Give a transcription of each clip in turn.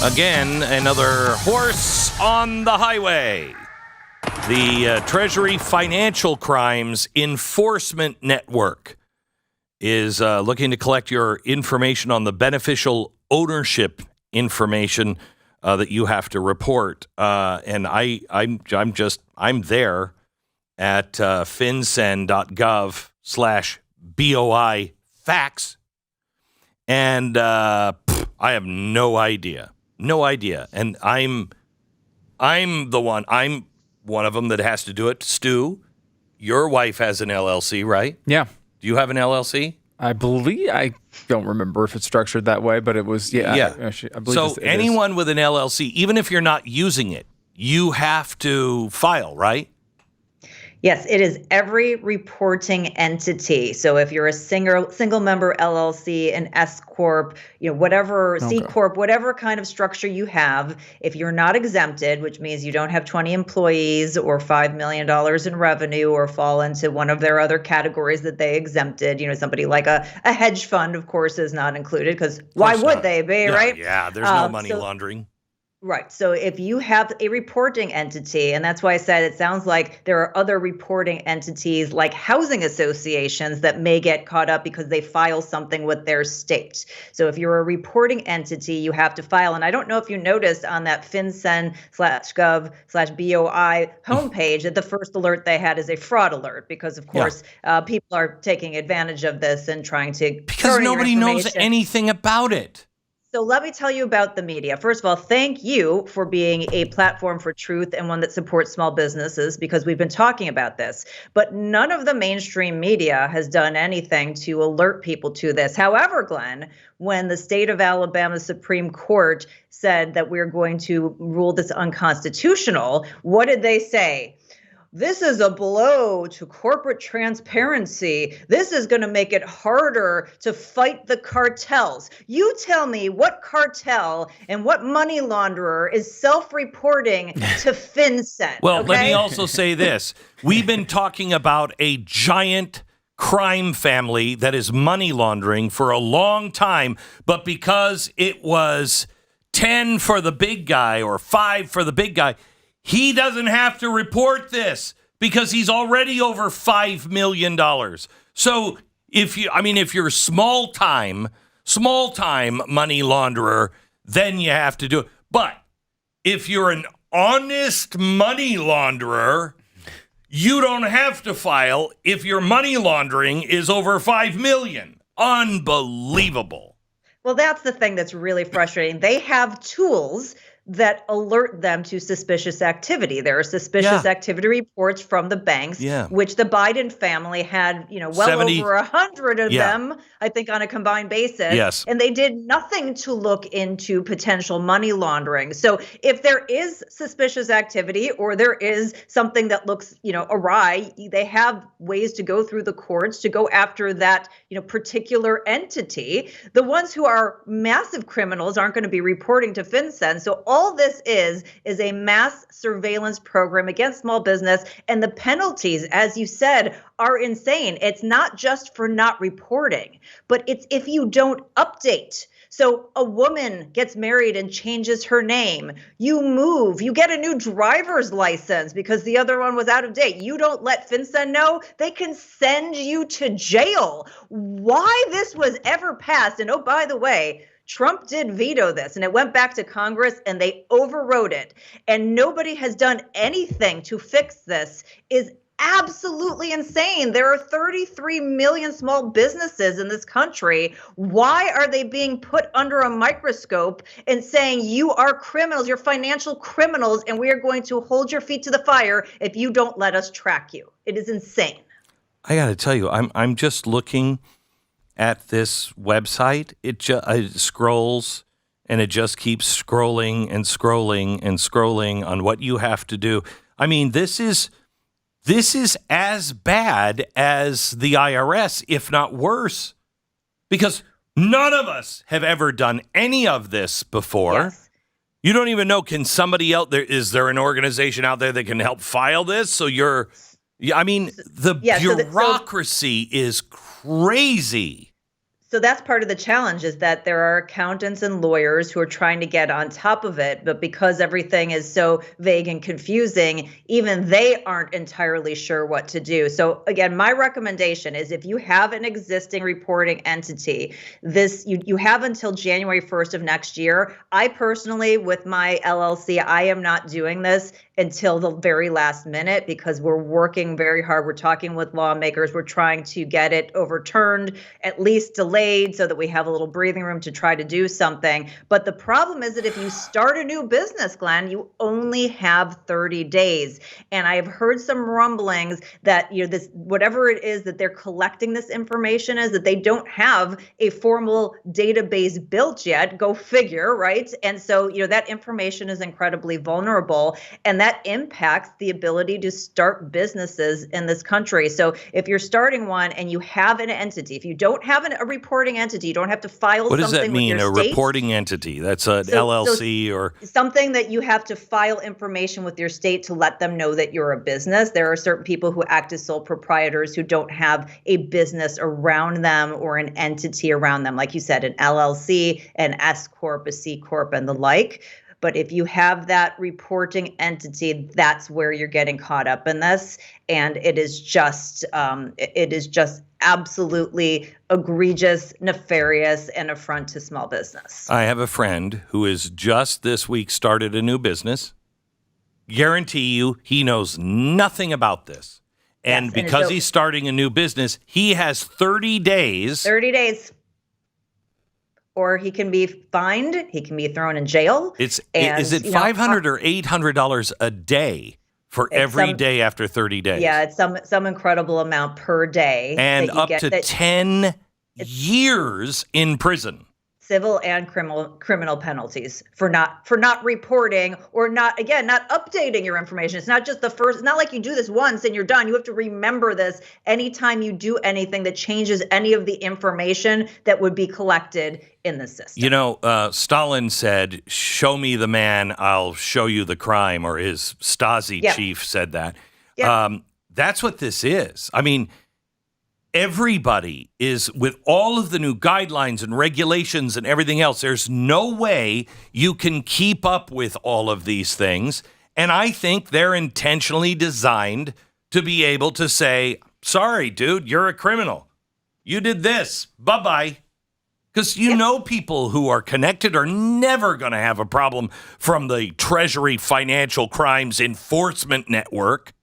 Again, another horse on the highway. The Treasury Financial Crimes Enforcement Network is looking to collect your information on the beneficial ownership information that you have to report. And I'm there at fincen.gov/BOI facts. And I have no idea. And I'm one of them that has to do it. Stu, your wife has an LLC, right? Yeah. Do you have an LLC? I don't remember if it's structured that way, but it was, Yeah. I believe So anyone with an LLC, even if you're not using it, you have to file, right? Yes, it is every reporting entity. So if you're a single member LLC, an S corp, whatever C corp, whatever kind of structure you have, if you're not exempted, which means you don't have 20 employees or $5 million in revenue or fall into one of their other categories that they exempted, somebody like a hedge fund, of course, is not included because why would they be, right? Yeah, there's no money laundering. Right. So if you have a reporting entity, and that's why I said it sounds like there are other reporting entities like housing associations that may get caught up because they file something with their state. So if you're a reporting entity, you have to file. And I don't know if you noticed on that fincen.gov/BOI homepage that the first alert they had is a fraud alert because, of course, people are taking advantage of this and trying to... Because nobody knows anything about it. So let me tell you about the media. First of all, thank you for being a platform for truth and one that supports small businesses because we've been talking about this. But none of the mainstream media has done anything to alert people to this. However, Glenn, when the state of Alabama Supreme Court said that we're going to rule this unconstitutional, what did they say? This is a blow to corporate transparency. This is going to make it harder to fight the cartels. You tell me what cartel and what money launderer is self-reporting to FinCEN. Well, let me also say this. We've been talking about a giant crime family that is money laundering for a long time, but because it was 10 for the big guy or 5 for the big guy, he doesn't have to report this because he's already over $5 million. So if you're small time money launderer, then you have to do it. But if you're an honest money launderer, you don't have to file if your money laundering is over $5 million. Unbelievable. Well, that's the thing that's really frustrating. They have tools that alert them to suspicious activity. There are suspicious activity reports from the banks, which the Biden family had, over 100 of them, I think, on a combined basis. Yes. And they did nothing to look into potential money laundering. So if there is suspicious activity or there is something that looks, awry, they have ways to go through the courts to go after that, particular entity. The ones who are massive criminals aren't going to be reporting to FinCEN. So all this is a mass surveillance program against small business. And the penalties, as you said, are insane. It's not just for not reporting, but it's if you don't update. So a woman gets married and changes her name. You move, you get a new driver's license because the other one was out of date. You don't let FinCEN know, they can send you to jail. Why this was ever passed, and oh, by the way, Trump did veto this and it went back to Congress and they overrode it. And nobody has done anything to fix this is absolutely insane. There are 33 million small businesses in this country. Why are they being put under a microscope and saying you are criminals, you're financial criminals, and we are going to hold your feet to the fire if you don't let us track you? It is insane. I got to tell you, I'm just looking at this website. It scrolls and it just keeps scrolling and scrolling and scrolling on what you have to do. I mean, this is as bad as the IRS, if not worse, because none of us have ever done any of this before. Yes. You don't even know, can somebody out there, is there an organization out there that can help file this? So the bureaucracy is crazy. So that's part of the challenge, is that there are accountants and lawyers who are trying to get on top of it, but because everything is so vague and confusing, even they aren't entirely sure what to do. So again, my recommendation is, if you have an existing reporting entity, you have until January 1st of next year. I personally, with my LLC, I am not doing this until the very last minute, because we're working very hard. We're talking with lawmakers. We're trying to get it overturned, at least delayed, so that we have a little breathing room to try to do something. But the problem is that if you start a new business, Glenn, you only have 30 days. And I have heard some rumblings that, this, whatever it is that they're collecting this information is, that they don't have a formal database built yet. Go figure, right? And so, that information is incredibly vulnerable, and that impacts the ability to start businesses in this country. So if you're starting one and you have an entity, if you don't have a reporting entity, you don't have to file What something does that mean, with your a state. reporting entity? That's an LLC or something that you have to file information with your state to let them know that you're a business. There are certain people who act as sole proprietors who don't have a business around them or an entity around them. Like you said, an LLC, an S Corp, a C Corp, and the like. But if you have that reporting entity, that's where you're getting caught up in this. And it is just absolutely egregious, nefarious, and affront to small business. I have a friend who has just this week started a new business. Guarantee you he knows nothing about this. And Yes, because he's starting a new business, he has 30 days. 30 days. Or he can be fined. He can be thrown in jail. Is it $500 or $800 a day for every day after 30 days? Yeah, it's some incredible amount per day. And up to 10 years in prison. Civil and criminal penalties for not reporting, or not updating your information. It's not just it's not like you do this once and you're done. You have to remember this anytime you do anything that changes any of the information that would be collected in the system. Stalin said, "Show me the man, I'll show you the crime," or his Stasi chief said that. Yep. That's what this is. I mean, everybody is, with all of the new guidelines and regulations and everything else, there's no way you can keep up with all of these things. And I think they're intentionally designed to be able to say, sorry, dude, you're a criminal. You did this. Bye-bye. Because people who are connected are never going to have a problem from the Treasury Financial Crimes Enforcement Network.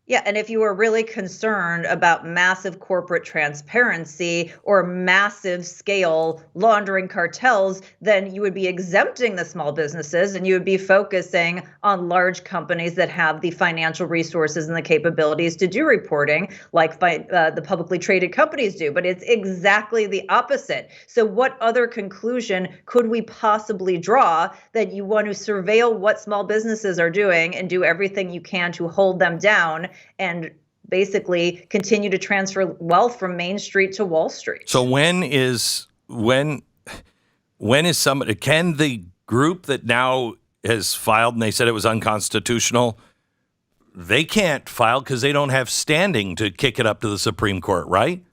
Yeah, and if you are really concerned about massive corporate transparency or massive scale laundering cartels, then you would be exempting the small businesses, and you would be focusing on large companies that have the financial resources and the capabilities to do reporting, like the publicly traded companies do. But it's exactly the opposite. So what other conclusion could we possibly draw that you want to surveil what small businesses are doing and do everything you can to hold them down and basically continue to transfer wealth from Main Street to Wall Street? So when is somebody, can the group that now has filed and they said it was unconstitutional, they can't file because they don't have standing to kick it up to the Supreme Court, right?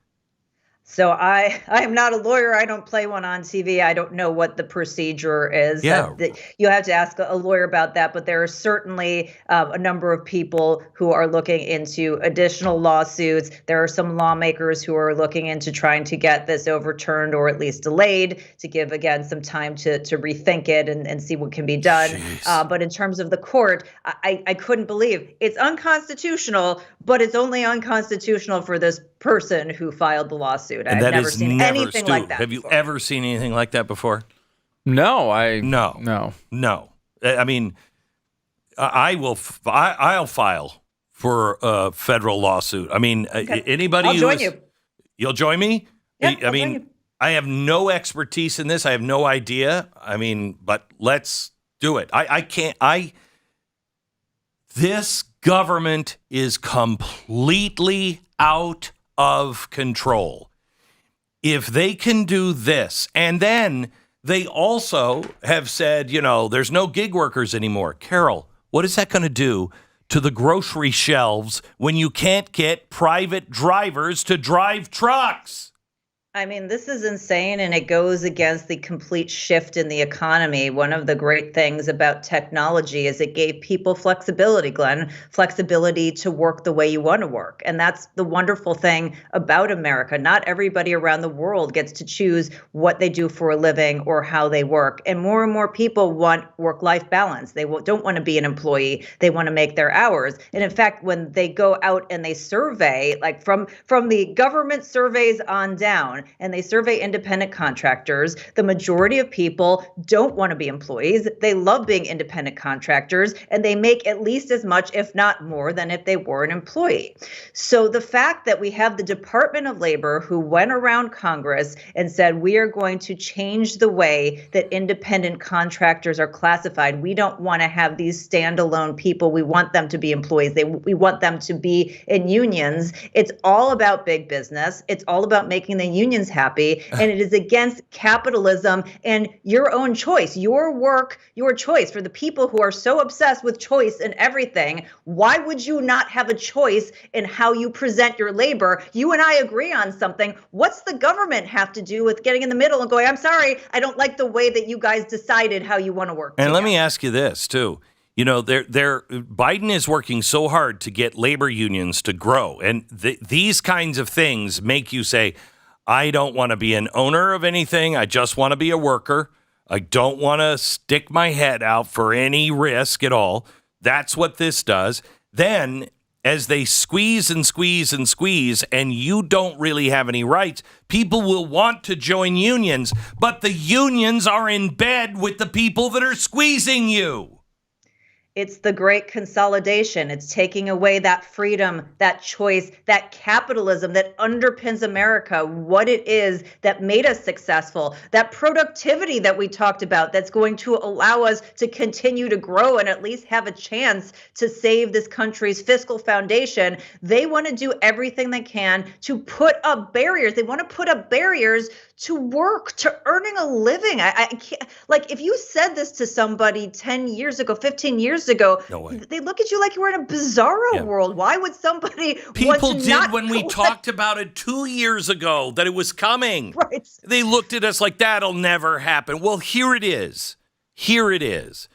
So I am not a lawyer. I don't play one on TV. I don't know what the procedure is. Yeah. You have to ask a lawyer about that. But there are certainly a number of people who are looking into additional lawsuits. There are some lawmakers who are looking into trying to get this overturned or at least delayed to give, again, some time to rethink it and see what can be done. But in terms of the court, I couldn't believe it's unconstitutional, but it's only unconstitutional for this person who filed the lawsuit. And I've never seen anything like that. Have you ever seen anything like that before? No. No. I mean, I'll file for a federal lawsuit. I mean, anybody I'll join you. You'll join me? Yeah, I mean, I have no expertise in this. I have no idea. I mean, but let's do it. This government is completely out of control. If they can do this, and then they also have said, there's no gig workers anymore. Carol, what is that going to do to the grocery shelves when you can't get private drivers to drive trucks? I mean, this is insane, and it goes against the complete shift in the economy. One of the great things about technology is it gave people flexibility, Glenn, flexibility to work the way you want to work. And that's the wonderful thing about America. Not everybody around the world gets to choose what they do for a living or how they work. And more people want work-life balance. They don't want to be an employee. They want to make their hours. And in fact, when they go out and they survey, like from the government surveys on down, and they survey independent contractors, the majority of people don't want to be employees. They love being independent contractors, and they make at least as much, if not more, than if they were an employee. So the fact that we have the Department of Labor who went around Congress and said, we are going to change the way that independent contractors are classified. We don't want to have these standalone people. We want them to be employees. We want them to be in unions. It's all about big business. It's all about making the unions happy, and it is against capitalism and your own choice, your work, your choice. For the people who are so obsessed with choice and everything, why would you not have a choice in how you present your labor? You and I agree on something. What's the government have to do with getting in the middle and going, I'm sorry, I don't like the way that you guys decided how you want to work? And let me ask you this too. You know, Biden is working so hard to get labor unions to grow, and these kinds of things make you say, I don't want to be an owner of anything. I just want to be a worker. I don't want to stick my head out for any risk at all. That's what this does. Then, as they squeeze and squeeze and squeeze, and you don't really have any rights, people will want to join unions, but the unions are in bed with the people that are squeezing you. It's the great consolidation. It's taking away that freedom, that choice, that capitalism that underpins America, what it is that made us successful, that productivity that we talked about that's going to allow us to continue to grow and at least have a chance to save this country's fiscal foundation. They want to do everything they can to put up barriers. They want to put up barriers to work, to earning a living. I can't, like, if you said this to somebody 10 years ago, 15 years ago, No way. they look at you like you were in a bizarro world. Why would somebody People want to did not when we talked about it 2 years ago, that it was coming. Right. They looked at us like, that'll never happen. Well, here it is. Here it is.